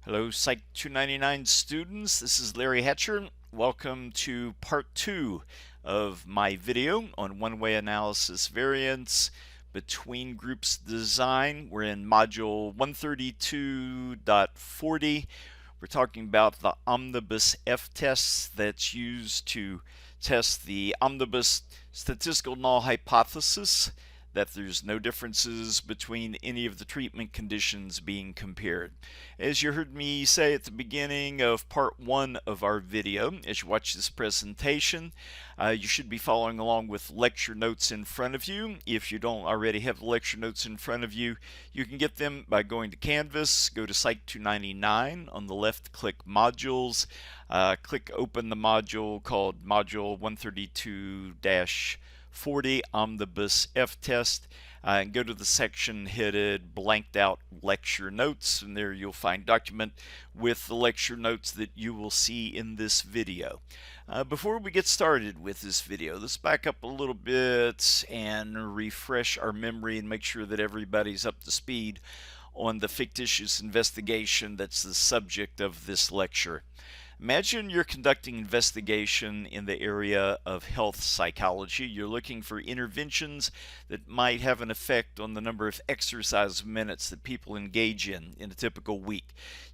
Hello, Psych 299 students. This is Larry Hatcher. Welcome to part 2 of my video on one-way analysis variance between groups design. We're in module 132.40. We're talking about the Omnibus F test that's used to test the omnibus statistical null hypothesis that there's no differences between any of the treatment conditions being compared. As you heard me say at the beginning of part 1 of our video, as you watch this presentation, you should be following along with lecture notes in front of you. If you don't already have the lecture notes in front of you, you can get them by going to Canvas, go to Psych 299, on the left click Modules, click open the module called Module 132-40 Omnibus F Test, and go to the section headed blanked out lecture notes, and there you'll find document with the lecture notes that you will see in this video. Before we get started with this video, let's back up a little bit and refresh our memory and make sure that everybody's up to speed on the fictitious investigation that's the subject of this lecture. Imagine you're conducting investigation in the area of health psychology. You're looking for interventions that might have an effect on the number of exercise minutes that people engage in a typical week.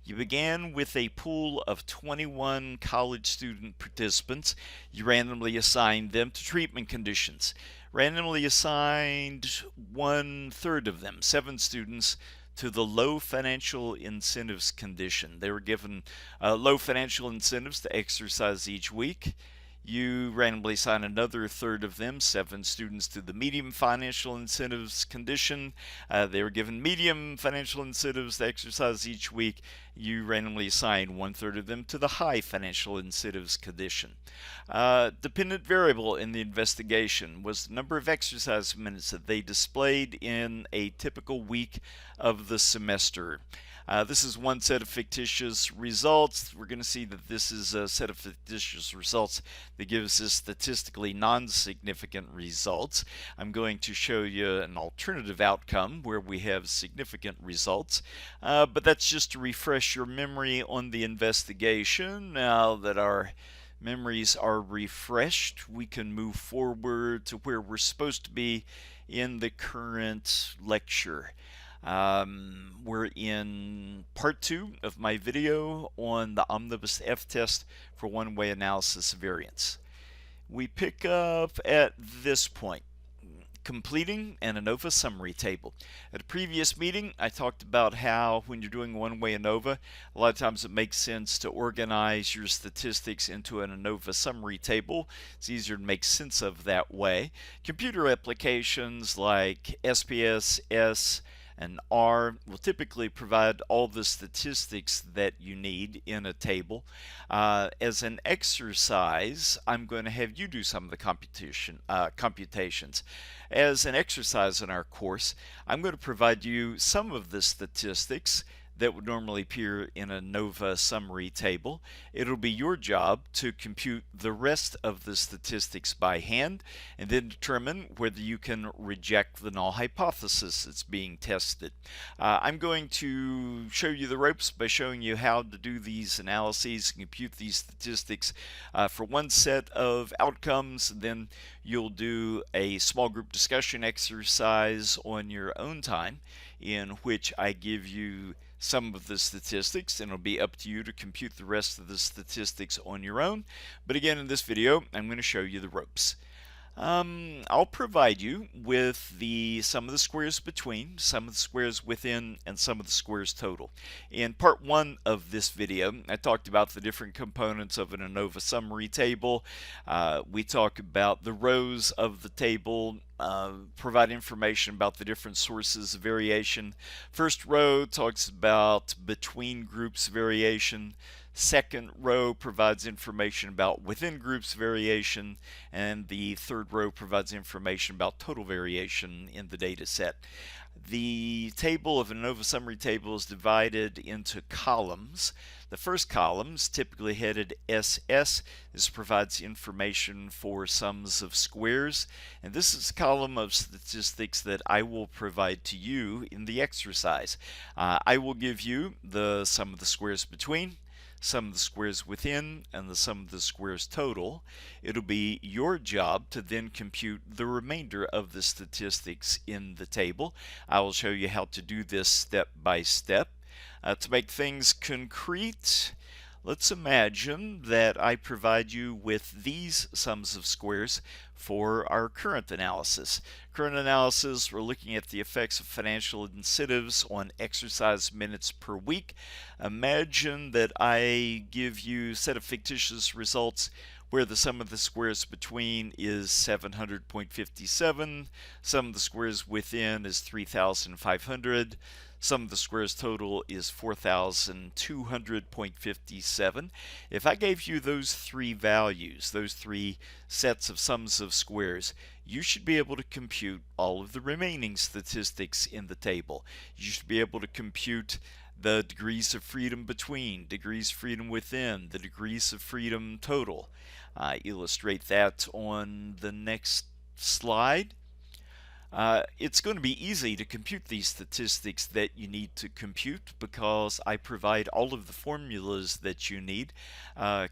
You began with a pool of 21 college student participants. You randomly assigned them to treatment conditions. Randomly assigned 1/3 of them, 7 students, to the low financial incentives condition. They were given low financial incentives to exercise each week. You randomly assign another 1/3 of them, 7 students, to the medium financial incentives condition. They were given medium financial incentives to exercise each week. You randomly assign 1/3 of them to the high financial incentives condition. Dependent variable in the investigation was the number of exercise minutes that they displayed in a typical week of the semester. This is one set of fictitious results. We're going to see that this is a set of fictitious results that gives us statistically non-significant results. I'm going to show you an alternative outcome where we have significant results, but that's just to refresh your memory on the investigation. Now that our memories are refreshed, we can move forward to where we're supposed to be in the current lecture. We're in part 2 of my video on the Omnibus F test for one-way analysis variance. We pick up at this point, completing an ANOVA summary table. At a previous meeting, I talked about how when you're doing one-way ANOVA, a lot of times it makes sense to organize your statistics into an ANOVA summary table. It's easier to make sense of that way. Computer applications like SPSS and R will typically provide all the statistics that you need in a table. As an exercise, I'm going to have you do some of the computations. As an exercise in our course, I'm going to provide you some of the statistics that would normally appear in a ANOVA summary table. It'll be your job to compute the rest of the statistics by hand and then determine whether you can reject the null hypothesis that's being tested. I'm going to show you the ropes by showing you how to do these analyses and compute these statistics for one set of outcomes. Then you'll do a small group discussion exercise on your own time in which I give you some of the statistics, and it'll be up to you to compute the rest of the statistics on your own. But again, in this video, I'm going to show you the ropes. I'll provide you with the sum of the squares between, sum of the squares within, and sum of the squares total. In part 1 of this video, I talked about the different components of an ANOVA summary table. We talk about the rows of the table, provide information about the different sources of variation. First row talks about between groups variation. Second row provides information about within groups variation, and the third row provides information about total variation in the data set. The table of an ANOVA summary table is divided into columns. The first column is typically headed SS. This provides information for sums of squares, and this is a column of statistics that I will provide to you in the exercise. I will give you the sum of the squares between, sum of the squares within, and the sum of the squares total. It'll be your job to then compute the remainder of the statistics in the table. I will show you how to do this step by step. To make things concrete, let's imagine that I provide you with these sums of squares for our current analysis. Current analysis, we're looking at the effects of financial incentives on exercise minutes per week. Imagine that I give you a set of fictitious results where the sum of the squares between is 700.57, sum of the squares within is 3,500, sum of the squares total is 4,200.57. If I gave you those three values, those three sets of sums of squares, you should be able to compute all of the remaining statistics in the table. You should be able to compute the degrees of freedom between, degrees of freedom within, the degrees of freedom total. I illustrate that on the next slide. It's going to be easy to compute these statistics that you need to compute because I provide all of the formulas that you need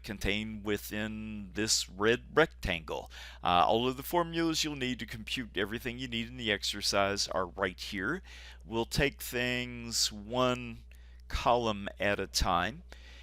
contained within this red rectangle. All of the formulas you'll need to compute everything you need in the exercise are right here. We'll take things one column at a time.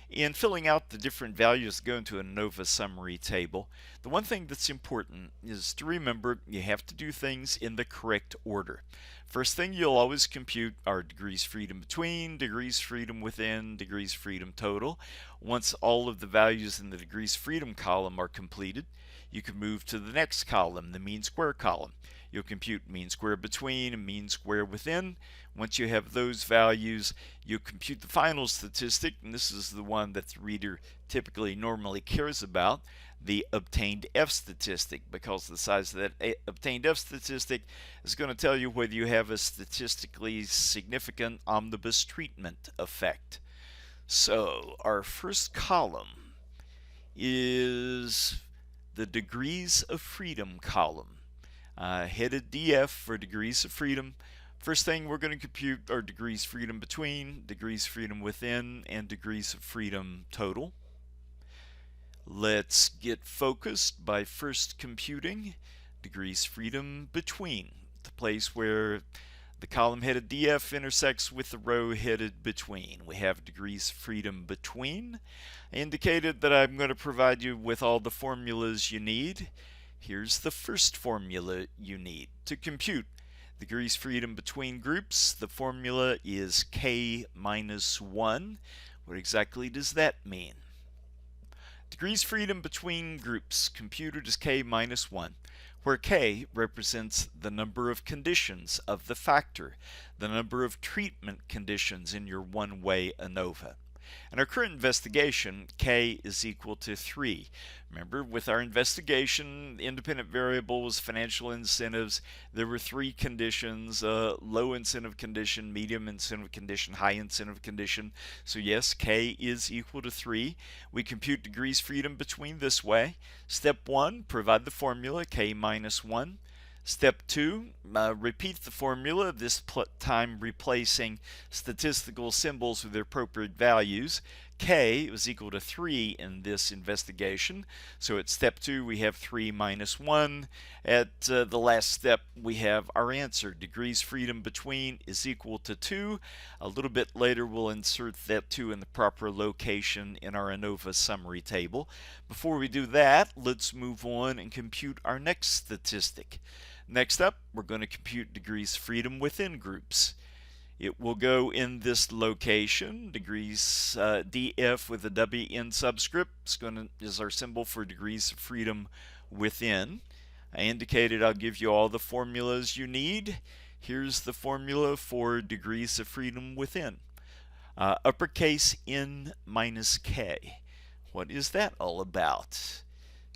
In filling out the different values that go into an ANOVA summary table, the one thing that's important is to remember you have to do things in the correct order. First thing you'll always compute are degrees freedom between, degrees freedom within, degrees freedom total. Once all of the values in the degrees freedom column are completed, you can move to the next column, the mean square column. You'll compute mean square between and mean square within. Once you have those values, you compute the final statistic, and this is the one that the reader typically normally cares about, the obtained F statistic, because the size of that obtained F statistic is going to tell you whether you have a statistically significant omnibus treatment effect. So our first column is the degrees of freedom column. Headed DF for degrees of freedom. First thing we're going to compute are degrees freedom between, degrees freedom within, and degrees of freedom total. Let's get focused by first computing degrees freedom between, the place where the column headed DF intersects with the row headed between. We have degrees freedom between. I indicated that I'm going to provide you with all the formulas you need. Here's the first formula you need to compute degrees freedom between groups. The formula is K minus 1. What exactly does that mean? Degrees freedom between groups computed as K minus 1, where K represents the number of conditions of the factor, the number of treatment conditions in your one-way ANOVA. In our current investigation, K is equal to 3. Remember, with our investigation, the independent variable was financial incentives. There were three conditions, low incentive condition, medium incentive condition, high incentive condition. So yes, K is equal to 3. We compute degrees freedom between this way. Step 1, provide the formula, K minus 1. Step 2, repeat the formula, this time replacing statistical symbols with their appropriate values. K was equal to 3 in this investigation. So at step 2 we have 3 minus 1. At the last step we have our answer. Degrees freedom between is equal to 2. A little bit later we'll insert that 2 in the proper location in our ANOVA summary table. Before we do that, let's move on and compute our next statistic. Next up, we're going to compute degrees freedom within groups. It will go in this location, degrees DF with a W in subscript is our symbol for degrees of freedom within. I indicated I'll give you all the formulas you need. Here's the formula for degrees of freedom within. Uppercase N minus K. What is that all about?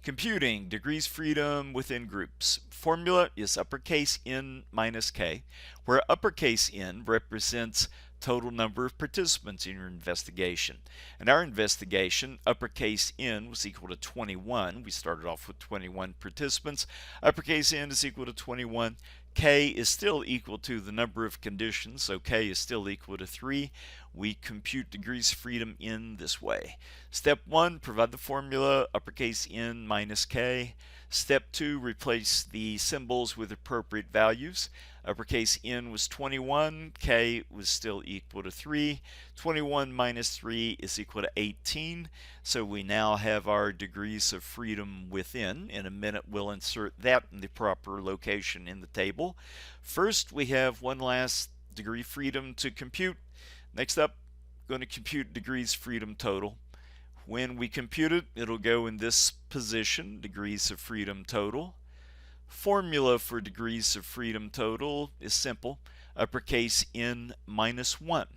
Computing degrees freedom within groups. Formula is uppercase N minus K, where uppercase N represents total number of participants in your investigation. In our investigation, uppercase N was equal to 21. We started off with 21 participants. Uppercase N is equal to 21. K is still equal to the number of conditions, so K is still equal to 3. We compute degrees of freedom in this way. Step 1, provide the formula, uppercase N minus K. Step 2, replace the symbols with appropriate values. Uppercase N was 21, K was still equal to 3. 21 minus 3 is equal to 18. So we now have our degrees of freedom within. In a minute we'll insert that in the proper location in the table. First we have one last degree freedom to compute. Next up, going to compute degrees freedom total. When we compute it, it'll go in this position, degrees of freedom total. Formula for degrees of freedom total is simple, uppercase N minus 1.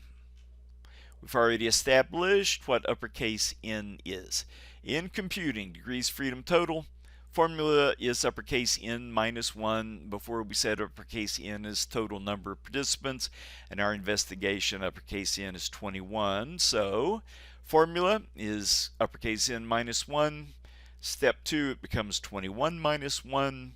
We've already established what uppercase N is. In computing degrees freedom total, formula is uppercase N minus 1. Before we said uppercase N is total number of participants. In our investigation, uppercase N is 21. So formula is uppercase N minus 1. Step 2, it becomes 21 minus 1.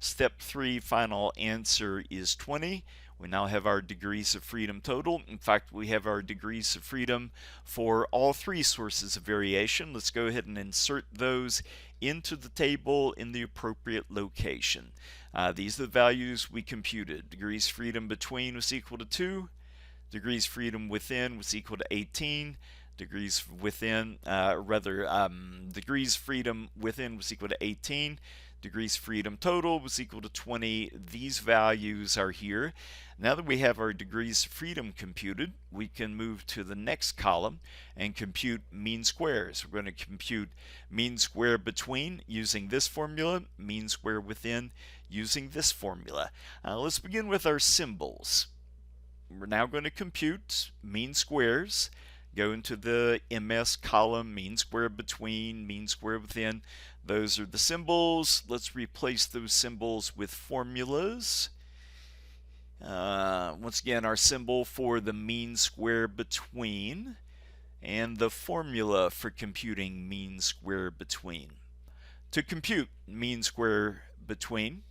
Step 3, final answer is 20. We now have our degrees of freedom total. In fact, we have our degrees of freedom for all three sources of variation. Let's go ahead and insert those into the table in the appropriate location. These are the values we computed. Degrees freedom between was equal to 2. Degrees freedom within was equal to 18. Degrees within, degrees freedom within was equal to 18. Degrees freedom total was equal to 20. These values are here. Now that we have our degrees of freedom computed, we can move to the next column and compute mean squares. We're going to compute mean square between using this formula, mean square within using this formula. Let's begin with our symbols. We're now going to compute mean squares. Go into the MS column, mean square between, mean square within. Those are the symbols. Let's replace those symbols with formulas. Once again, our symbol for the mean square between and the formula for computing mean square between. To compute mean square between,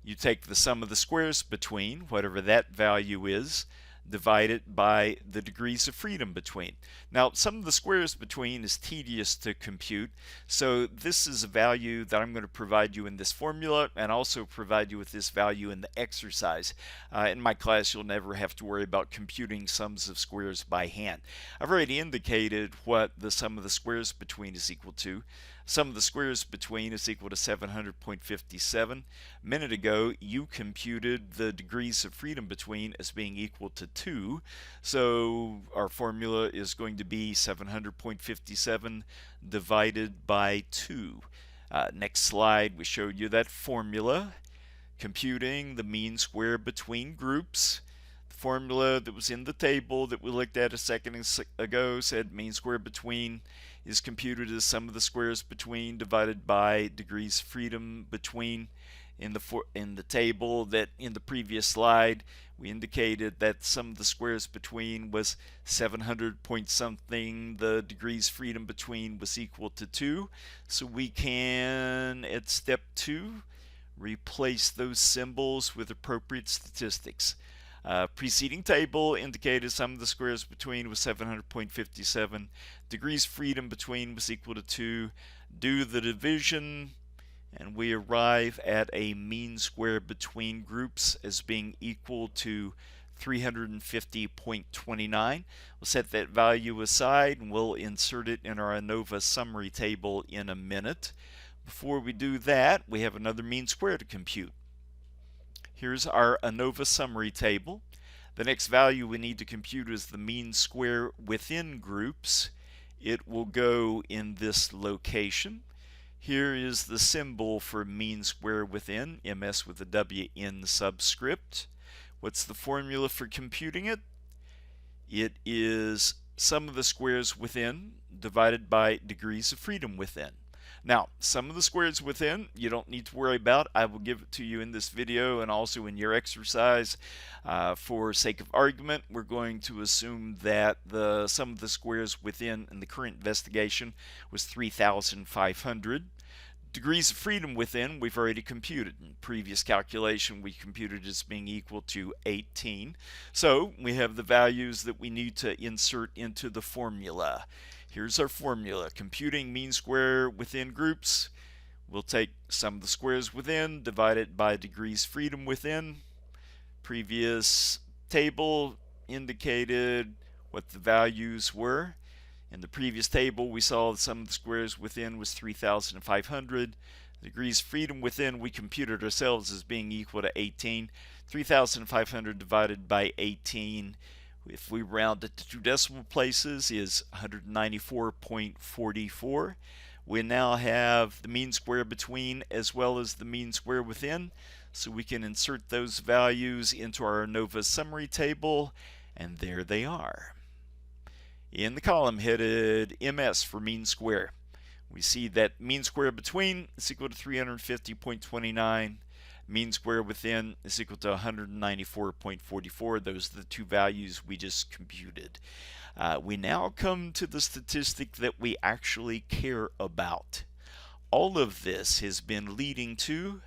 you take the sum of the squares between, whatever that value is, divide it by the degrees of freedom between. Now, sum of the squares between is tedious to compute, so this is a value that I'm going to provide you in this formula and also provide you with this value in the exercise. In my class, you'll never have to worry about computing sums of squares by hand. I've already indicated what the sum of the squares between is equal to. Sum of the squares between is equal to 700.57. A minute ago, you computed the degrees of freedom between as being equal to 2. So our formula is going to be 700.57 divided by 2. Next slide, we showed you that formula, computing the mean square between groups. The formula that was in the table that we looked at a second ago said mean square between is computed as sum of the squares between divided by degrees of freedom between. In the table that in the previous slide we indicated that sum of the squares between was 700 point something. The degrees of freedom between was equal to 2. So we can, at step 2, replace those symbols with appropriate statistics. Preceding table indicated sum of the squares between was 700.57. Degrees freedom between was equal to 2. Do the division, and we arrive at a mean square between groups as being equal to 350.29. We'll set that value aside and we'll insert it in our ANOVA summary table in a minute. Before we do that, we have another mean square to compute. Here's our ANOVA summary table. The next value we need to compute is the mean square within groups. It will go in this location. Here is the symbol for mean square within, MS with a W in subscript. What's the formula for computing it? It is sum of the squares within divided by degrees of freedom within. Now, some of the squares within you don't need to worry about. I will give it to you in this video and also in your exercise. For sake of argument, we're going to assume that the sum of the squares within in the current investigation was 3,500. Degrees of freedom within we've already computed. In previous calculation we computed as being equal to 18. So we have the values that we need to insert into the formula. Here's our formula. Computing mean square within groups. We'll take sum of the squares within, divide it by degrees freedom within. Previous table indicated what the values were. In the previous table we saw the sum of the squares within was 3,500. Degrees freedom within we computed ourselves as being equal to 18. 3,500 divided by 18, if we round it to 2 decimal places, is 194.44. We now have the mean square between as well as the mean square within, so we can insert those values into our ANOVA summary table, and there they are. In the column headed MS for mean square, we see that mean square between is equal to 350.29. Mean square within is equal to 194.44. Those are the two values we just computed. We now come to the statistic that we actually care about. All of this has been leading to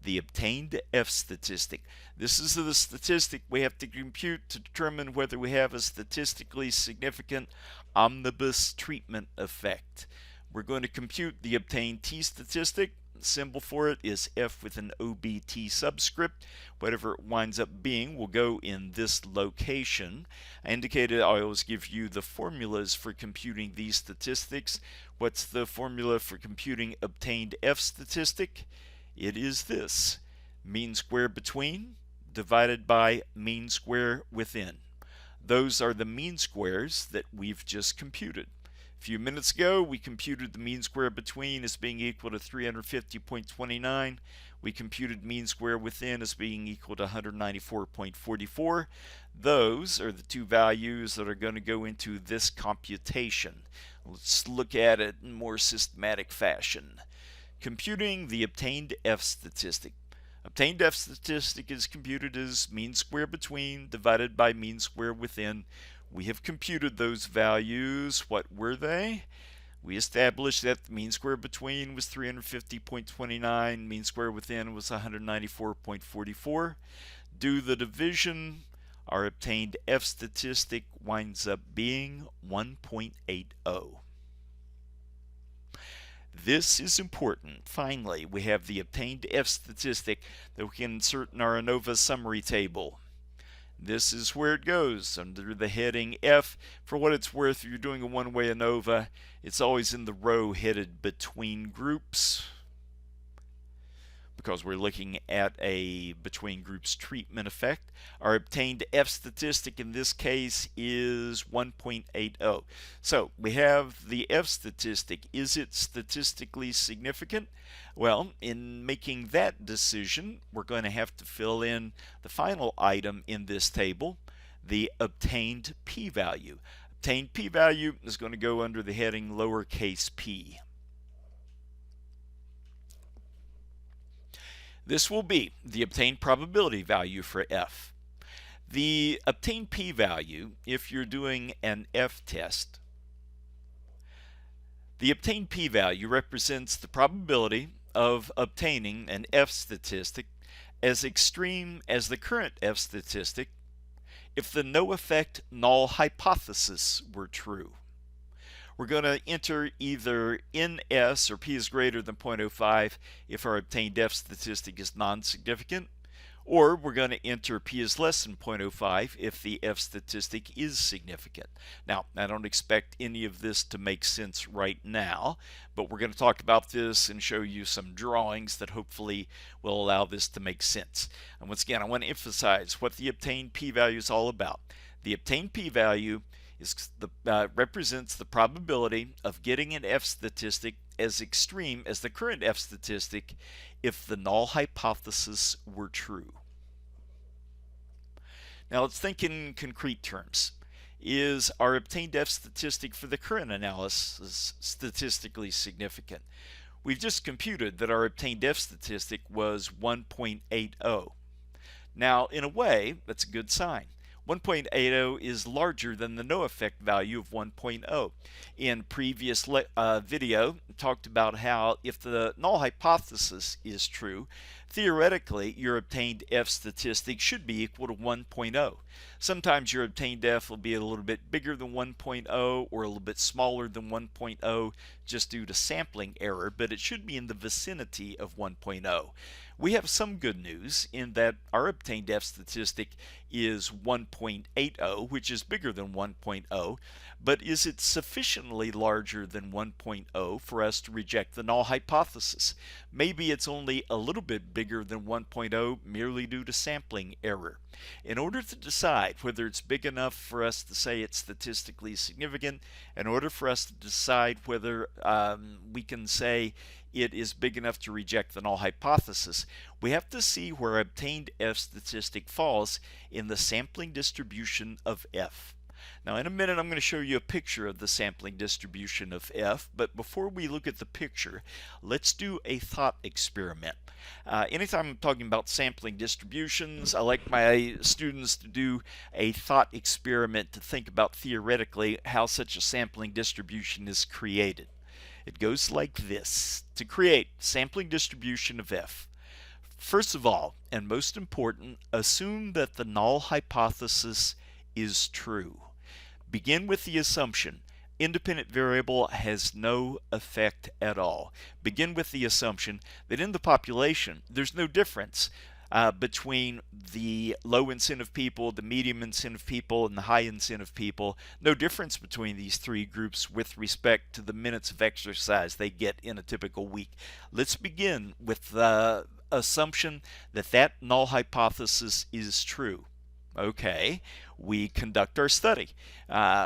the obtained F statistic. This is the statistic we have to compute to determine whether we have a statistically significant omnibus treatment effect. We're going to compute the obtained T statistic. The symbol for it is F with an OBT subscript. Whatever it winds up being will go in this location. I indicated I always give you the formulas for computing these statistics. What's the formula for computing obtained F statistic? It is this: mean square between divided by mean square within. Those are the mean squares that we've just computed. A few minutes ago we computed the mean square between as being equal to 350.29. We computed mean square within as being equal to 194.44. Those are the two values that are going to go into this computation. Let's look at it in more systematic fashion. Computing the obtained F statistic. Obtained F statistic is computed as mean square between divided by mean square within. We have computed those values. What were they? We established that the mean square between was 350.29, mean square within was 194.44. Do the division, our obtained F statistic winds up being 1.80. This is important. Finally, we have the obtained F statistic that we can insert in our ANOVA summary table. This is where it goes under the heading F. For what it's worth, if you're doing a one-way ANOVA, it's always in the row headed between groups, because we're looking at a between groups treatment effect. Our obtained F statistic in this case is 1.80. So we have the F statistic. Is it statistically significant? Well, in making that decision, we're going to have to fill in the final item in this table, the obtained p-value. Obtained p-value is going to go under the heading lowercase p. This will be the obtained probability value for F. The obtained p-value, if you're doing an F test, the obtained p-value represents the probability of obtaining an F statistic as extreme as the current F statistic if the no effect null hypothesis were true. We're going to enter either NS, or p is greater than 0.05, if our obtained F statistic is non-significant, or we're going to enter p is less than 0.05 if the F statistic is significant. Now, I don't expect any of this to make sense right now, but we're going to talk about this and show you some drawings that hopefully will allow this to make sense. And once again, I want to emphasize what the obtained p-value is all about. The obtained p-value represents the probability of getting an F statistic as extreme as the current F statistic if the null hypothesis were true. Now let's think in concrete terms. Is our obtained F statistic for the current analysis statistically significant? We've just computed that our obtained F statistic was 1.80. Now, in a way, that's a good sign. 1.80 is larger than the no effect value of 1.0. In previous video, talked about how if the null hypothesis is true, theoretically your obtained F statistic should be equal to 1.0. Sometimes your obtained F will be a little bit bigger than 1.0 or a little bit smaller than 1.0 just due to sampling error, but it should be in the vicinity of 1.0. We have some good news in that our obtained F statistic is 1.80, which is bigger than 1.0, but is it sufficiently larger than 1.0 for us to reject the null hypothesis? Maybe it's only a little bit bigger than 1.0 merely due to sampling error. In order to decide whether it's big enough for us to say it's statistically significant, in order for us to decide whether we can say it is big enough to reject the null hypothesis, we have to see where obtained F statistic falls in the sampling distribution of F. Now in a minute I'm going to show you a picture of the sampling distribution of F, but before we look at the picture, let's do a thought experiment. Anytime I'm talking about sampling distributions, I like my students to do a thought experiment to think about theoretically how such a sampling distribution is created. It goes like this. To create sampling distribution of F, first of all, and most important, assume that the null hypothesis is true. Begin with the assumption independent variable has no effect at all. Begin with the assumption that in the population there's no difference between the low incentive people, the medium incentive people, and the high incentive people. No difference between these three groups with respect to the minutes of exercise they get in a typical week. Let's begin with the assumption that that null hypothesis is true. Okay, we conduct our study.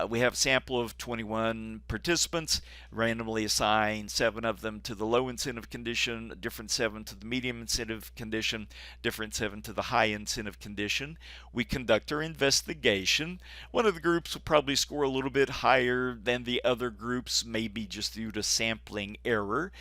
We have a sample of 21 participants, randomly assign 7 of them to the low incentive condition, a different 7 to the medium incentive condition, different 7 to the high incentive condition. We conduct our investigation. One of the groups will probably score a little bit higher than the other groups, maybe just due to sampling error.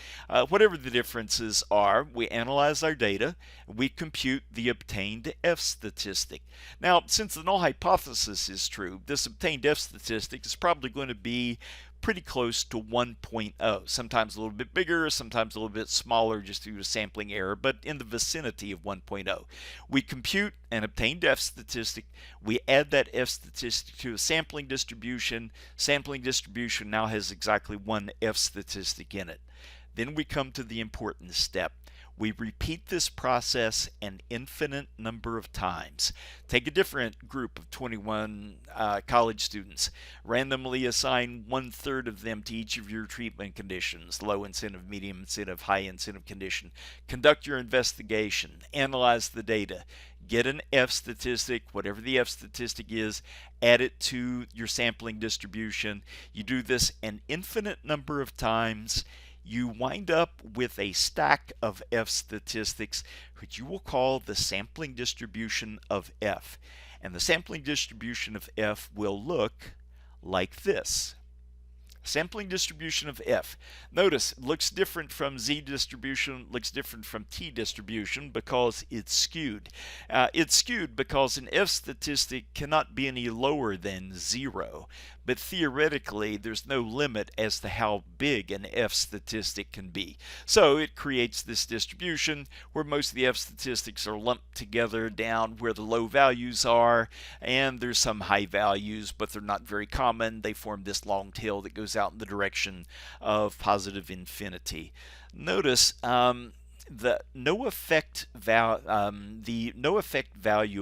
Whatever the differences are, we analyze our data, we compute the obtained F statistic. Now, since the null hypothesis is true, this obtained F statistic is probably going to be pretty close to 1.0, sometimes a little bit bigger, sometimes a little bit smaller just due to sampling error, but in the vicinity of 1.0. We compute an obtained F statistic, we add that F statistic to a sampling distribution. Sampling distribution now has exactly one F statistic in it. Then we come to the important step. We repeat this process an infinite number of times. Take a different group of 21 college students. Randomly assign 1/3 of them to each of your treatment conditions, low incentive, medium incentive, high incentive condition. Conduct your investigation. Analyze the data. Get an F statistic, whatever the F statistic is, add it to your sampling distribution. You do this an infinite number of times. You wind up with a stack of F statistics, which you will call the sampling distribution of F. And the sampling distribution of F will look like this. Sampling distribution of F. Notice it looks different from Z distribution, looks different from T distribution because it's skewed. It's skewed because an F statistic cannot be any lower than 0. But theoretically, there's no limit as to how big an F statistic can be. So it creates this distribution where most of the F statistics are lumped together down where the low values are, and there's some high values, but they're not very common. They form this long tail that goes out in the direction of positive infinity. Notice the no effect value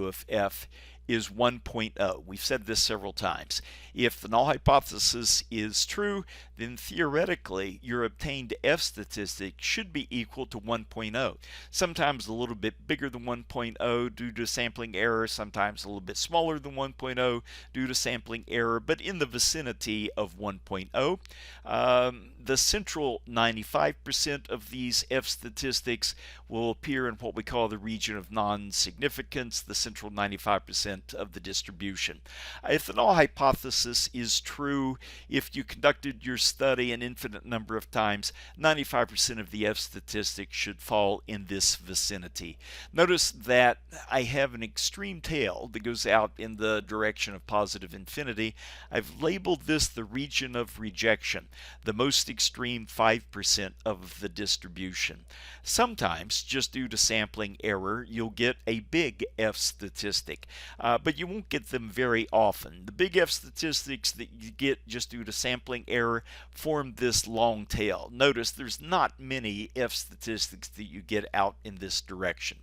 of F is 1.0. We've said this several times. If the null hypothesis is true, then theoretically your obtained F statistic should be equal to 1.0. Sometimes a little bit bigger than 1.0 due to sampling error, sometimes a little bit smaller than 1.0 due to sampling error, but in the vicinity of 1.0. The central 95% of these F statistics will appear in what we call the region of non-significance. The central 95% 5% of the distribution. If the null hypothesis is true, if you conducted your study an infinite number of times, 95% of the F statistics should fall in this vicinity. Notice that I have an extreme tail that goes out in the direction of positive infinity. I've labeled this the region of rejection, the most extreme 5% of the distribution. Sometimes, just due to sampling error, you'll get a big F statistic, but you won't get them very often. The big F statistics that you get just due to sampling error form this long tail. Notice there's not many F statistics that you get out in this direction.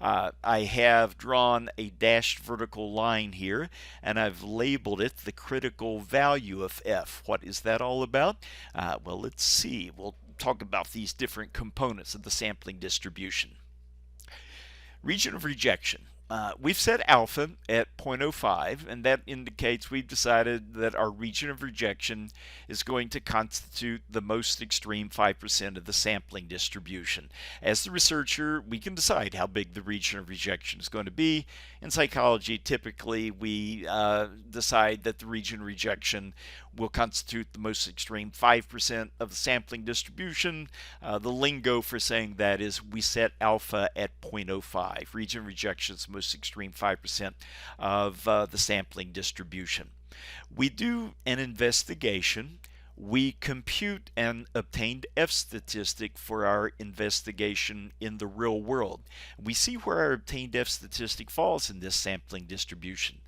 I have drawn a dashed vertical line here, and I've labeled it the critical value of F. What is that all about? Well, let's see. We'll talk about these different components of the sampling distribution. Region of rejection. We've set alpha at 0.05, and that indicates we've decided that our region of rejection is going to constitute the most extreme 5% of the sampling distribution. As the researcher, we can decide how big the region of rejection is going to be. In psychology, typically we decide that the region of rejection will constitute the most extreme 5% of the sampling distribution. The lingo for saying that is we set alpha at 0.05. Region of rejection is the most extreme 5% of the sampling distribution. We do an investigation. We compute an obtained F statistic for our investigation in the real world. We see where our obtained F statistic falls in this sampling distribution.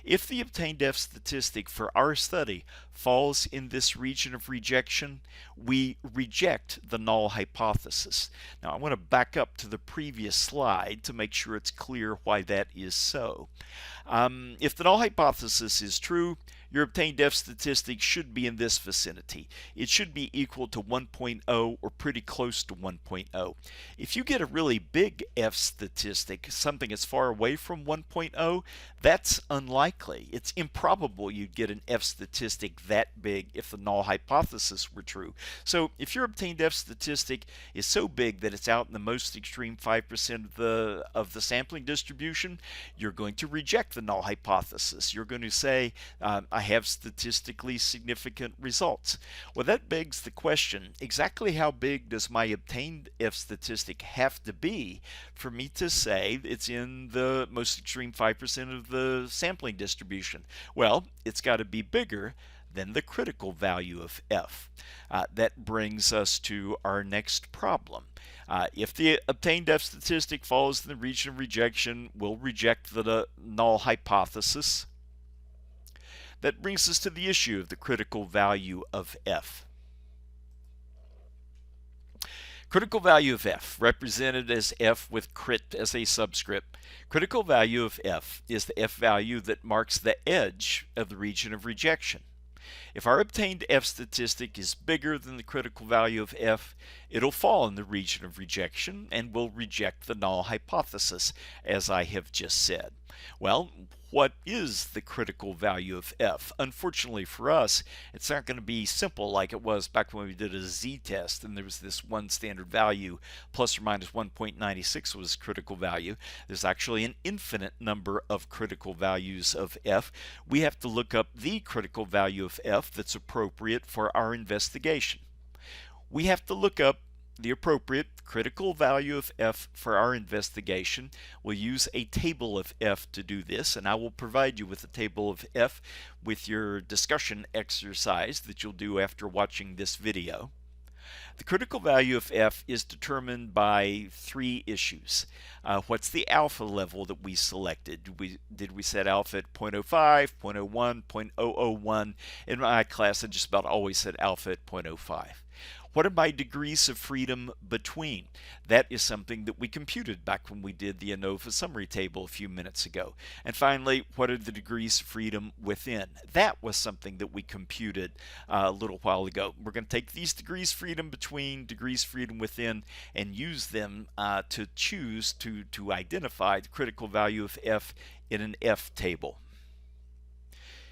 If the obtained F statistic for our study falls in this region of rejection, we reject the null hypothesis. Now I want to back up to the previous slide to make sure it's clear why that is so. If the null hypothesis is true, your obtained F statistic should be in this vicinity. It should be equal to 1.0 or pretty close to 1.0. If you get a really big F statistic, something that's far away from 1.0, that's unlikely. It's improbable you'd get an F statistic that big if the null hypothesis were true. So if your obtained F statistic is so big that it's out in the most extreme 5% of the sampling distribution, you're going to reject the null hypothesis. You're going to say, I have statistically significant results. Well, that begs the question, exactly how big does my obtained F statistic have to be for me to say it's in the most extreme 5% of the sampling distribution? Well, it's got to be bigger than the critical value of F. That brings us to our next problem. If the obtained F statistic falls in the region of rejection, we'll reject the null hypothesis. That brings us to the issue of the critical value of F. Critical value of F, represented as F with crit as a subscript. Critical value of F is the F value that marks the edge of the region of rejection. If our obtained F statistic is bigger than the critical value of F, it'll fall in the region of rejection and will reject the null hypothesis, as I have just said. Well, what is the critical value of F? Unfortunately for us, it's not going to be simple like it was back when we did a z-test and there was this one standard value, plus or minus 1.96 was critical value. There's actually an infinite number of critical values of F. We have to look up the critical value of F that's appropriate for our investigation. We have to look up the appropriate critical value of F for our investigation. We'll use a table of F to do this, and I will provide you with a table of F with your discussion exercise that you'll do after watching this video. The critical value of F is determined by three issues. What's the alpha level that we selected? Did we set alpha at 0.05, 0.01, 0.001? In my class, I just about always set alpha at 0.05. What are my degrees of freedom between? That is something that we computed back when we did the ANOVA summary table a few minutes ago. And finally, what are the degrees of freedom within? That was something that we computed a little while ago. We're going to take these degrees of freedom between, degrees of freedom within, and use them to choose to identify the critical value of F in an F table.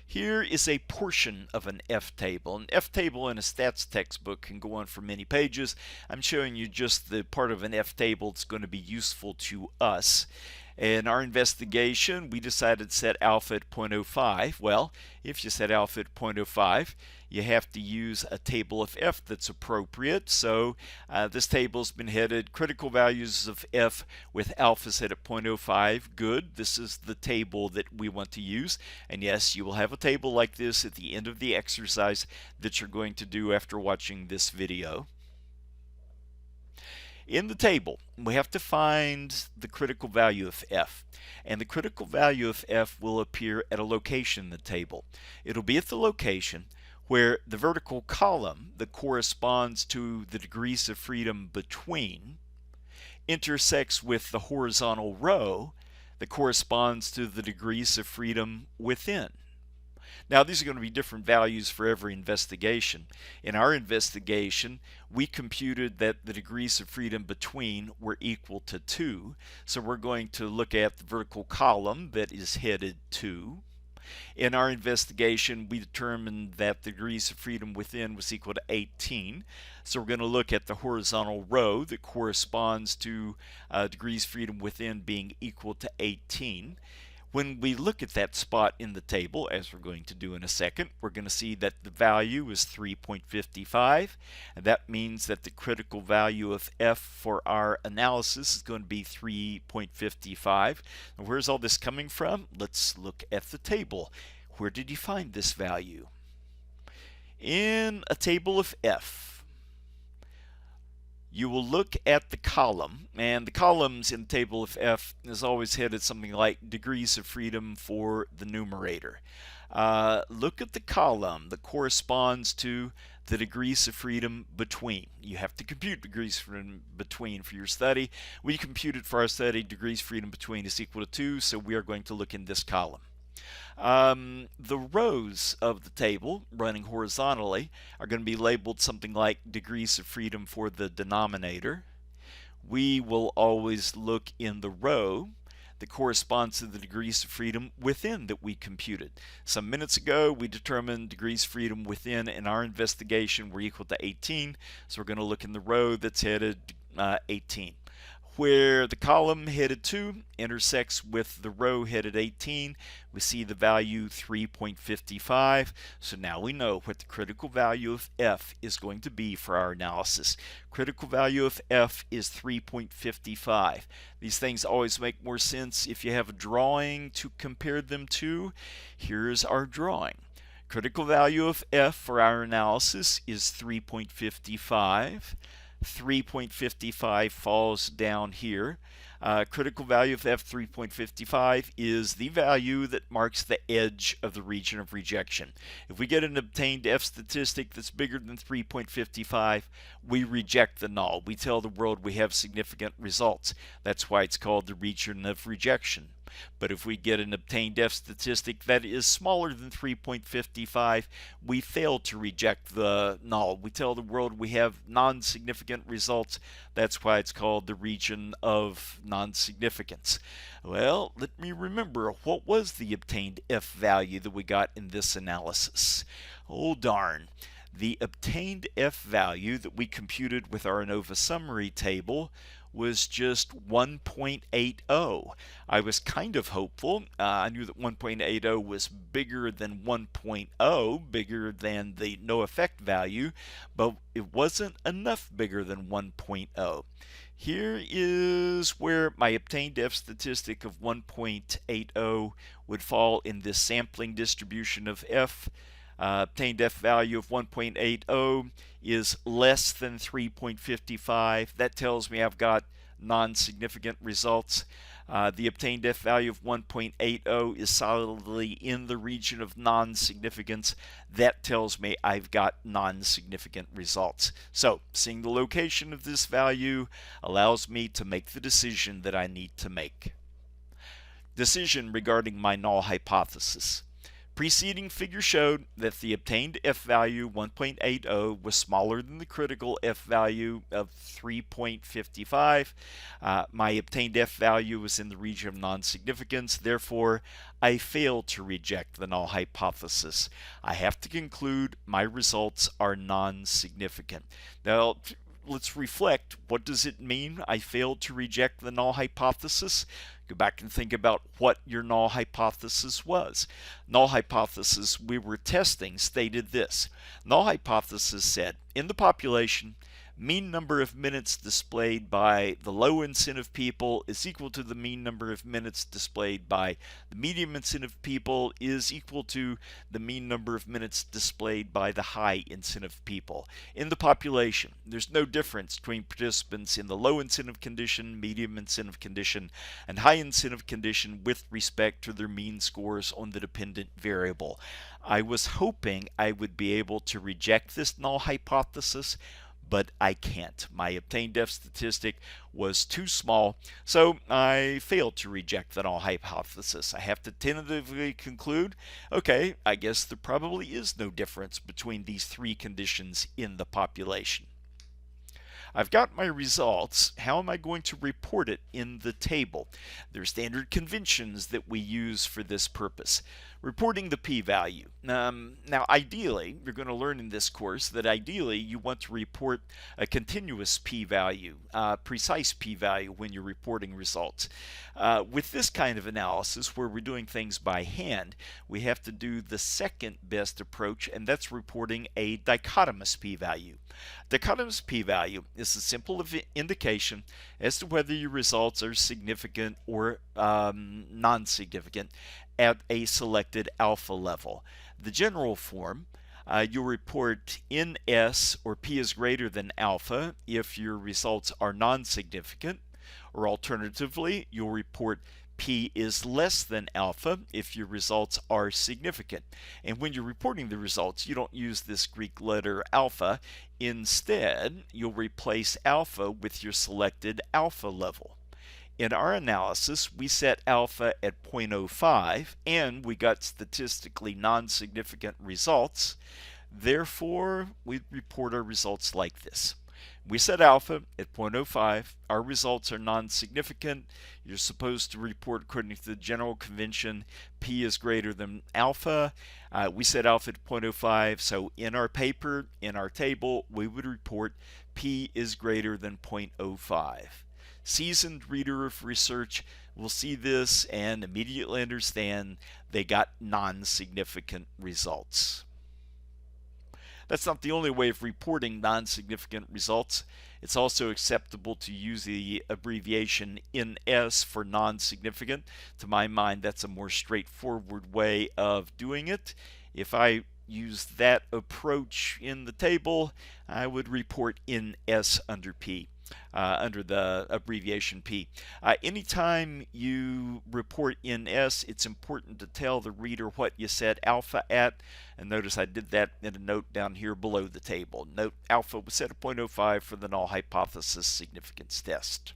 Here is a portion of an F table. An F table in a stats textbook can go on for many pages. I'm showing you just the part of an F table that's going to be useful to us. In our investigation, we decided to set alpha at 0.05. Well, if you set alpha at 0.05, you have to use a table of F that's appropriate. So this table's been headed critical values of F with alpha set at 0.05. Good. This is the table that we want to use. And yes, you will have a table like this at the end of the exercise that you're going to do after watching this video. In the table, we have to find the critical value of F, and the critical value of F will appear at a location in the table. It'll be at the location where the vertical column that corresponds to the degrees of freedom between intersects with the horizontal row that corresponds to the degrees of freedom within. Now, these are going to be different values for every investigation. In our investigation, we computed that the degrees of freedom between were equal to 2. So we're going to look at the vertical column that is headed 2. In our investigation, we determined that the degrees of freedom within was equal to 18. So we're going to look at the horizontal row that corresponds to degrees of freedom within being equal to 18. When we look at that spot in the table, as we're going to do in a second, we're going to see that the value is 3.55, and that means that the critical value of F for our analysis is going to be 3.55. And where's all this coming from? Let's look at the table. Where did you find this value? In a table of F, you will look at the column, and the columns in the table of F is always headed something like degrees of freedom for the numerator. Look at the column that corresponds to the degrees of freedom between. You have to compute degrees of freedom between for your study. We computed for our study degrees of freedom between is equal to 2, so we are going to look in this column. The rows of the table running horizontally are going to be labeled something like degrees of freedom for the denominator. We will always look in the row that corresponds to the degrees of freedom within that we computed. Some minutes ago, we determined degrees of freedom within in our investigation were equal to 18, so we're going to look in the row that's headed 18. Where the column headed 2 intersects with the row headed 18, we see the value 3.55. So now we know what the critical value of F is going to be for our analysis. Critical value of F is 3.55. These things always make more sense if you have a drawing to compare them to. Here's our drawing. Critical value of F for our analysis is 3.55. 3.55 falls down here. Critical value of F 3.55 is the value that marks the edge of the region of rejection. If we get an obtained F statistic that's bigger than 3.55, we reject the null. We tell the world we have significant results. That's why it's called the region of rejection. But if we get an obtained F statistic that is smaller than 3.55, we fail to reject the null. We tell the world we have non-significant results. That's why it's called the region of non-significance. Well, let me remember, what was the obtained F value that we got in this analysis? Oh darn. The obtained F value that we computed with our ANOVA summary table was just 1.80. I was kind of hopeful. I knew that 1.80 was bigger than 1.0, bigger than the no effect value, but it wasn't enough bigger than 1.0. Here is where my obtained F statistic of 1.80 would fall in this sampling distribution of F. Obtained F value of 1.80 is less than 3.55. That tells me I've got non-significant results. The obtained F value of 1.80 is solidly in the region of non-significance. That tells me I've got non-significant results. So, seeing the location of this value allows me to make the decision that I need to make. Decision regarding my null hypothesis. Preceding figure showed that the obtained F value 1.80 was smaller than the critical F value of 3.55. My obtained F value was in the region of non-significance. Therefore, I failed to reject the null hypothesis. I have to conclude my results are non-significant. Now, let's reflect. What does it mean I failed to reject the null hypothesis? Go back and think about what your null hypothesis was. Null hypothesis we were testing stated this. Null hypothesis said, in the population, mean number of minutes displayed by the low incentive people is equal to the mean number of minutes displayed by the medium incentive people is equal to the mean number of minutes displayed by the high incentive people. In the population, there's no difference between participants in the low incentive condition, medium incentive condition, and high incentive condition with respect to their mean scores on the dependent variable. I was hoping I would be able to reject this null hypothesis, but I can't. My obtained F statistic was too small, so I failed to reject the null hypothesis. I have to tentatively conclude, okay, I guess there probably is no difference between these three conditions in the population. I've got my results. How am I going to report it in the table? There are standard conventions that we use for this purpose. Reporting the p-value. Now ideally, you're going to learn in this course that ideally you want to report a continuous p-value, precise p-value when you're reporting results. With this kind of analysis where we're doing things by hand, we have to do the second best approach, and that's reporting a dichotomous p-value. Dichotomous p-value is a simple indication as to whether your results are significant or non-significant at a selected alpha level. The general form, you'll report NS or P is greater than alpha if your results are non-significant, or alternatively, you'll report P is less than alpha if your results are significant. And when you're reporting the results, you don't use this Greek letter alpha. Instead, you'll replace alpha with your selected alpha level. In our analysis, we set alpha at 0.05 and we got statistically non-significant results. Therefore, we report our results like this. We set alpha at 0.05. Our results are non-significant. You're supposed to report according to the general convention P is greater than alpha. We set alpha at 0.05, so in our paper, in our table, we would report P is greater than 0.05. Seasoned reader of research will see this and immediately understand they got non-significant results. That's not the only way of reporting non-significant results. It's also acceptable to use the abbreviation NS for non-significant. To my mind, that's a more straightforward way of doing it. If I use that approach in the table, I would report NS under P. Under the abbreviation P. Anytime you report NS, it's important to tell the reader what you set alpha at. And notice I did that in a note down here below the table. Note alpha was set at 0.05 for the null hypothesis significance test.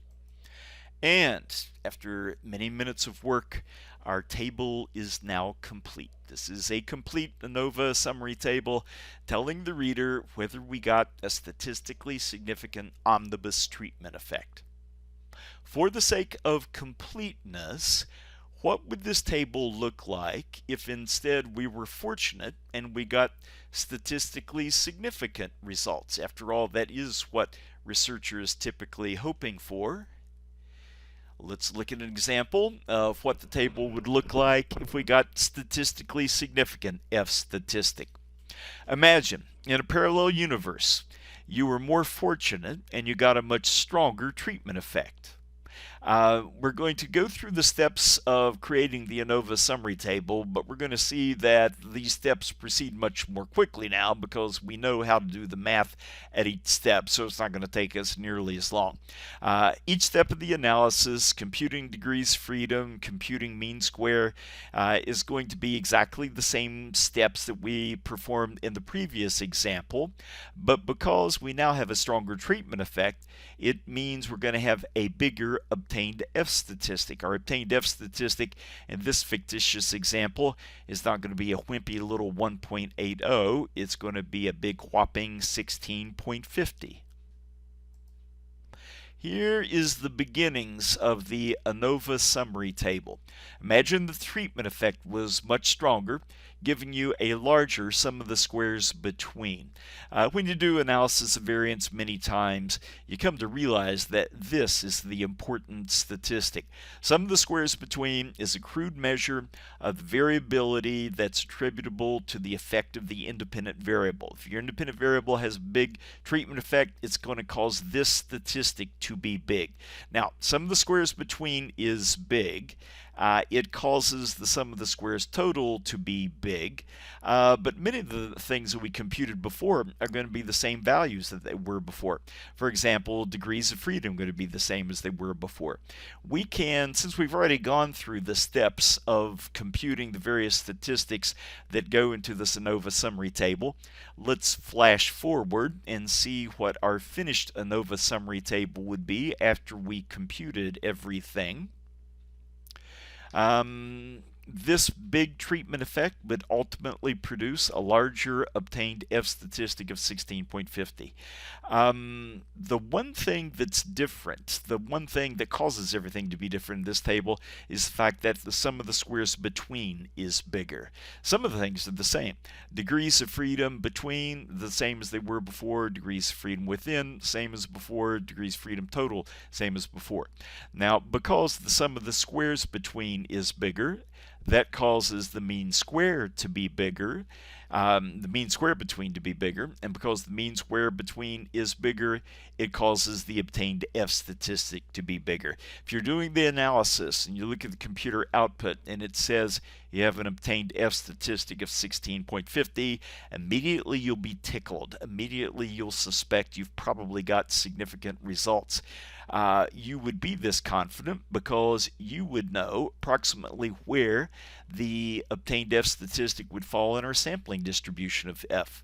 And after many minutes of work, our table is now complete. This is a complete ANOVA summary table telling the reader whether we got a statistically significant omnibus treatment effect. For the sake of completeness, what would this table look like if instead we were fortunate and we got statistically significant results? After all, that is what researchers typically hoping for. Let's look at an example of what the table would look like if we got statistically significant F statistic. Imagine, in a parallel universe, you were more fortunate and you got a much stronger treatment effect. We're going to go through the steps of creating the ANOVA summary table, but we're going to see that these steps proceed much more quickly now because we know how to do the math at each step, so it's not going to take us nearly as long. Each step of the analysis, computing degrees freedom, computing mean square, is going to be exactly the same steps that we performed in the previous example, but because we now have a stronger treatment effect, it means we're going to have a bigger obtained F statistic. Our obtained F statistic in this fictitious example is not going to be a wimpy little 1.80, it's going to be a big whopping 16.50. Here is the beginnings of the ANOVA summary table. Imagine the treatment effect was much stronger. giving you a larger sum of the squares between. When you do analysis of variance many times, you come to realize that this is the important statistic. Sum of the squares between is a crude measure of variability that's attributable to the effect of the independent variable. If your independent variable has a big treatment effect, it's going to cause this statistic to be big. Now, sum of the squares between is big. It causes the sum of the squares total to be big, but many of the things that we computed before are going to be the same values that they were before. For example, degrees of freedom are going to be the same as they were before. We can, since we've already gone through the steps of computing the various statistics that go into this ANOVA summary table, let's flash forward and see what our finished ANOVA summary table would be after we computed everything. This big treatment effect would ultimately produce a larger obtained F statistic of 16.50. The one thing that's different, the one thing that causes everything to be different in this table, is the fact that the sum of the squares between is bigger. Some of the things are the same. Degrees of freedom between, the same as they were before. Degrees of freedom within, same as before. Degrees of freedom total, same as before. Now, because the sum of the squares between is bigger, that causes the mean square to be bigger, the mean square between to be bigger, and because the mean square between is bigger, it causes the obtained F statistic to be bigger. If you're doing the analysis and you look at the computer output and it says you have an obtained F statistic of 16.50, immediately you'll be tickled. Immediately you'll suspect you've probably got significant results. You would be this confident because you would know approximately where the obtained F statistic would fall in our sampling distribution of F.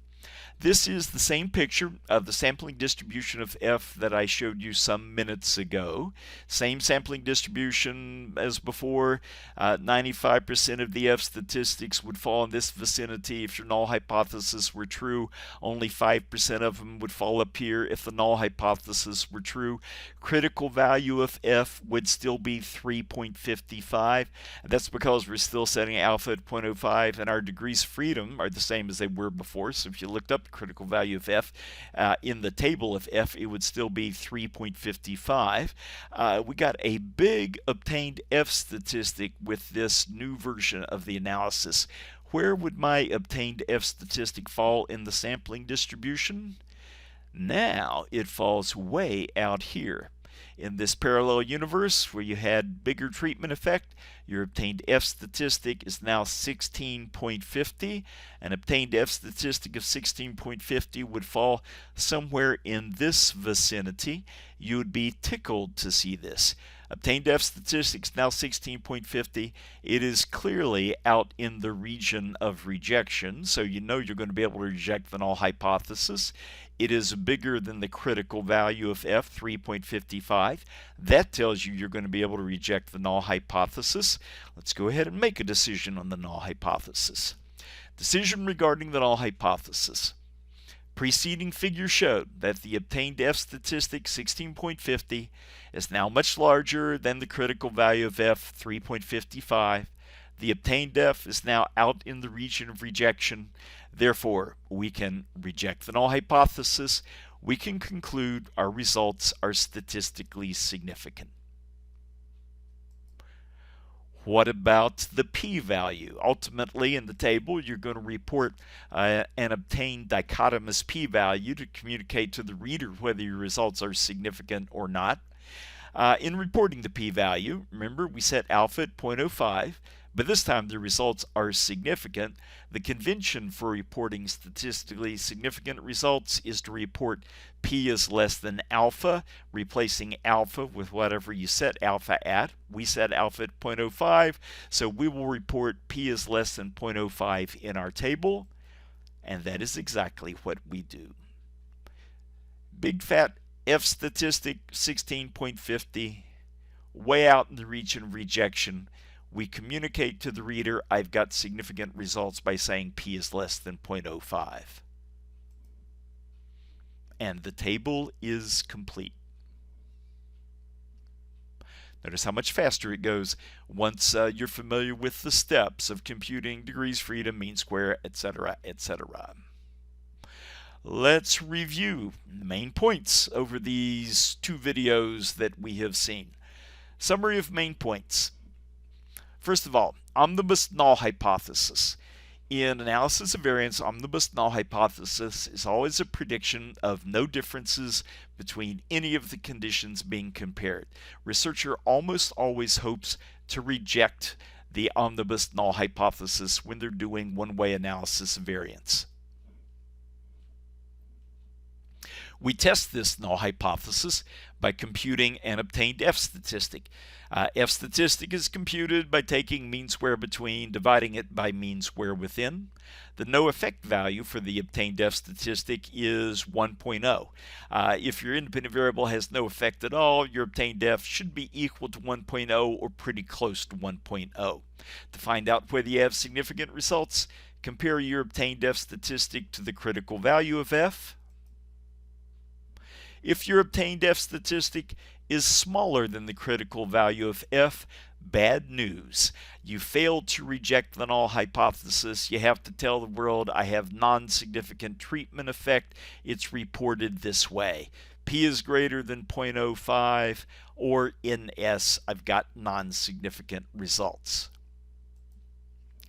This is the same picture of the sampling distribution of F that I showed you some minutes ago. Same sampling distribution as before. 95% of the F statistics would fall in this vicinity if your null hypothesis were true. Only 5% of them would fall up here if the null hypothesis were true. Critical value of F would still be 3.55. That's because we're still setting alpha at 0.05 and our degrees of freedom are the same as they were before. So if you looked up the critical value of F in the table of F, it would still be 3.55. We got a big obtained F statistic with this new version of the analysis. Where would my obtained F statistic fall in the sampling distribution? Now it falls way out here. In this parallel universe where you had bigger treatment effect, your obtained F statistic is now 16.50. An obtained F statistic of 16.50 would fall somewhere in this vicinity. You would be tickled to see this. Obtained F statistics now 16.50. It is clearly out in the region of rejection, so you know you're going to be able to reject the null hypothesis. It is bigger than the critical value of F, 3.55. That tells you you're going to be able to reject the null hypothesis. Let's go ahead and make a decision on the null hypothesis. Decision regarding the null hypothesis. Preceding figure showed that the obtained F statistic, 16.50, is now much larger than the critical value of F, 3.55. The obtained F is now out in the region of rejection. Therefore, we can reject the null hypothesis. We can conclude our results are statistically significant. What about the p-value? Ultimately, in the table, you're going to report an obtained dichotomous p-value to communicate to the reader whether your results are significant or not. In reporting the p-value, remember we set alpha at 0.05, but this time the results are significant. The convention for reporting statistically significant results is to report p is less than alpha, replacing alpha with whatever you set alpha at. We set alpha at 0.05, so we will report p is less than 0.05 in our table, and that is exactly what we do. Big fat F statistic, 16.50, way out in the region of rejection. We communicate to the reader, I've got significant results by saying p is less than 0.05. And the table is complete. Notice how much faster it goes once you're familiar with the steps of computing degrees, freedom, mean square, etc., etc. Let's review the main points over these two videos that we have seen. Summary of main points. First of all, omnibus null hypothesis. In analysis of variance, omnibus null hypothesis is always a prediction of no differences between any of the conditions being compared. Researcher almost always hopes to reject the omnibus null hypothesis when they're doing one-way analysis of variance. We test this null hypothesis by computing an obtained F statistic. F statistic is computed by taking mean square between, dividing it by mean square within. The no effect value for the obtained F statistic is 1.0. If your independent variable has no effect at all, your obtained F should be equal to 1.0 or pretty close to 1.0. To find out whether you have significant results, compare your obtained F statistic to the critical value of F. If your obtained F statistic is smaller than the critical value of F, bad news. You failed to reject the null hypothesis. You have to tell the world, I have non-significant treatment effect. It's reported this way. P is greater than 0.05, or in S, I've got non-significant results.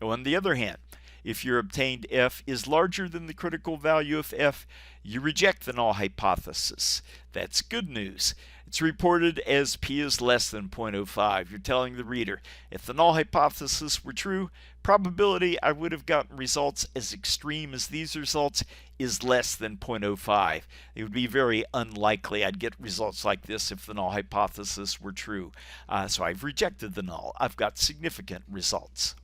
On the other hand, if your obtained F is larger than the critical value of F, you reject the null hypothesis. That's good news. It's reported as P is less than 0.05. You're telling the reader, if the null hypothesis were true, probability I would have gotten results as extreme as these results is less than 0.05. It would be very unlikely I'd get results like this if the null hypothesis were true. So I've rejected the null. I've got significant results.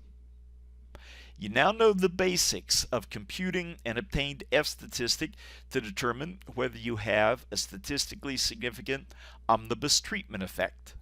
You now know the basics of computing an obtained F statistic to determine whether you have a statistically significant omnibus treatment effect.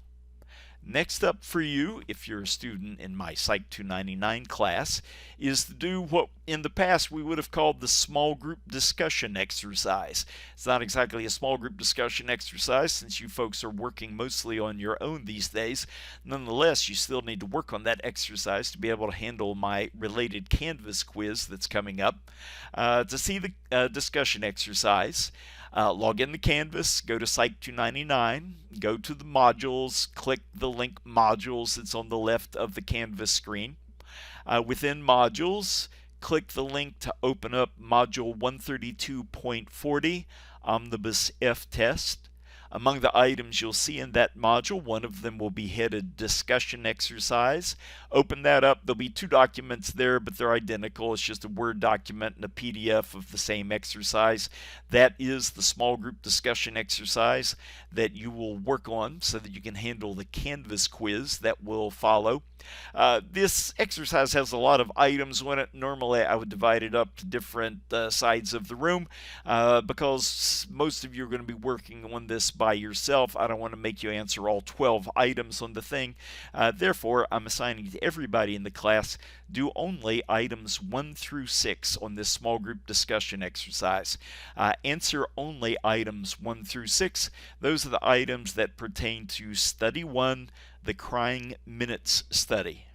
Next up for you, if you're a student in my Psych 299 class, is to do what in the past we would have called the small group discussion exercise. It's not exactly a small group discussion exercise since you folks are working mostly on your own these days. Nonetheless, you still need to work on that exercise to be able to handle my related Canvas quiz that's coming up. To see the discussion exercise, log into Canvas, go to Psych 299, go to the modules, click the link modules that's on the left of the Canvas screen. Within modules, click the link to open up module 132.40, Omnibus F Test. Among the items you'll see in that module, one of them will be headed Discussion Exercise. Open that up. There'll be two documents there, but they're identical. It's just a Word document and a PDF of the same exercise. That is the small group discussion exercise that you will work on so that you can handle the Canvas quiz that will follow. This exercise has a lot of items on it. Normally I would divide it up to different sides of the room because most of you are going to be working on this by yourself. I don't want to make you answer all 12 items on the thing. Therefore, I'm assigning to everybody in the class do only items 1 through 6 on this small group discussion exercise. Answer only items 1 through 6. Those are the items that pertain to Study 1, the Crying Minutes study.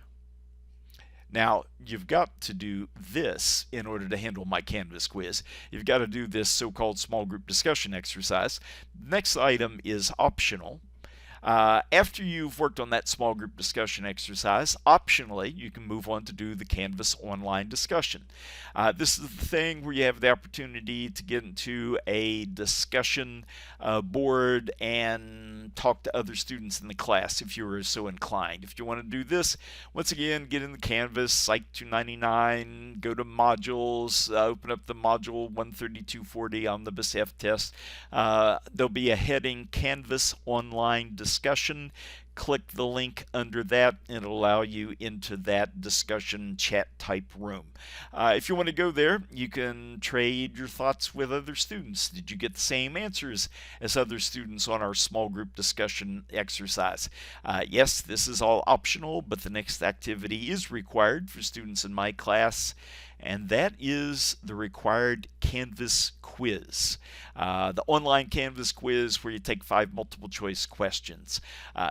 Now, you've got to do this in order to handle my Canvas quiz. You've got to do this so-called small group discussion exercise. Next item is optional. After you've worked on that small group discussion exercise, optionally, you can move on to do the Canvas online discussion. This is the thing where you have the opportunity to get into a discussion board and talk to other students in the class if you are so inclined. If you want to do this, once again, get in the Canvas, Psych 299, go to modules, open up the module 132.40 Omnibus F Test. There'll be a heading Canvas online discussion. Click the link under that and it'll allow you into that discussion chat type room. If you want to go there, you can trade your thoughts with other students. Did you get the same answers as other students on our small group discussion exercise? Yes, this is all optional, but the next activity is required for students in my class, and that is the required Canvas quiz. The online Canvas quiz where you take 5 multiple choice questions.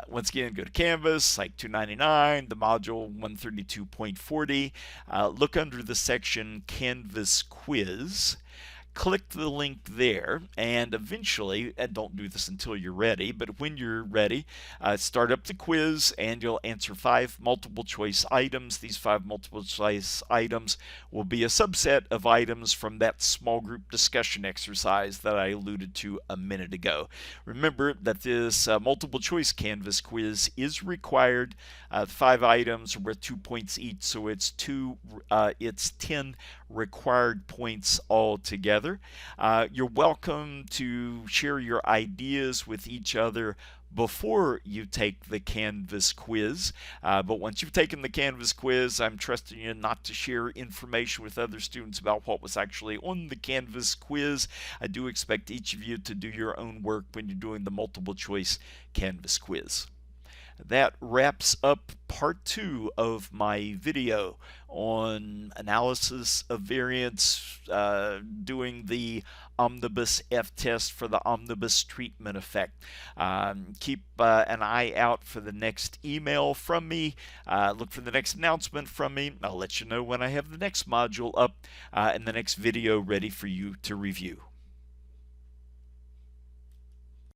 Once again, go to Canvas, site 299, the module 132.40. Look under the section Canvas Quiz. Click the link there, and eventually, and don't do this until you're ready, but when you're ready, start up the quiz and you'll answer 5 multiple choice items. These 5 multiple choice items will be a subset of items from that small group discussion exercise that I alluded to a minute ago. Remember that this multiple choice Canvas quiz is required. 5 items are worth 2 points each, so it's 10 required points altogether. You're welcome to share your ideas with each other before you take the Canvas quiz, but once you've taken the Canvas quiz, I'm trusting you not to share information with other students about what was actually on the Canvas quiz. I do expect each of you to do your own work when you're doing the multiple choice Canvas quiz. That wraps up part 2 of my video on analysis of variance, doing the Omnibus F test for the Omnibus treatment effect. Keep an eye out for the next email from me. Look for the next announcement from me. I'll let you know when I have the next module up and the next video ready for you to review.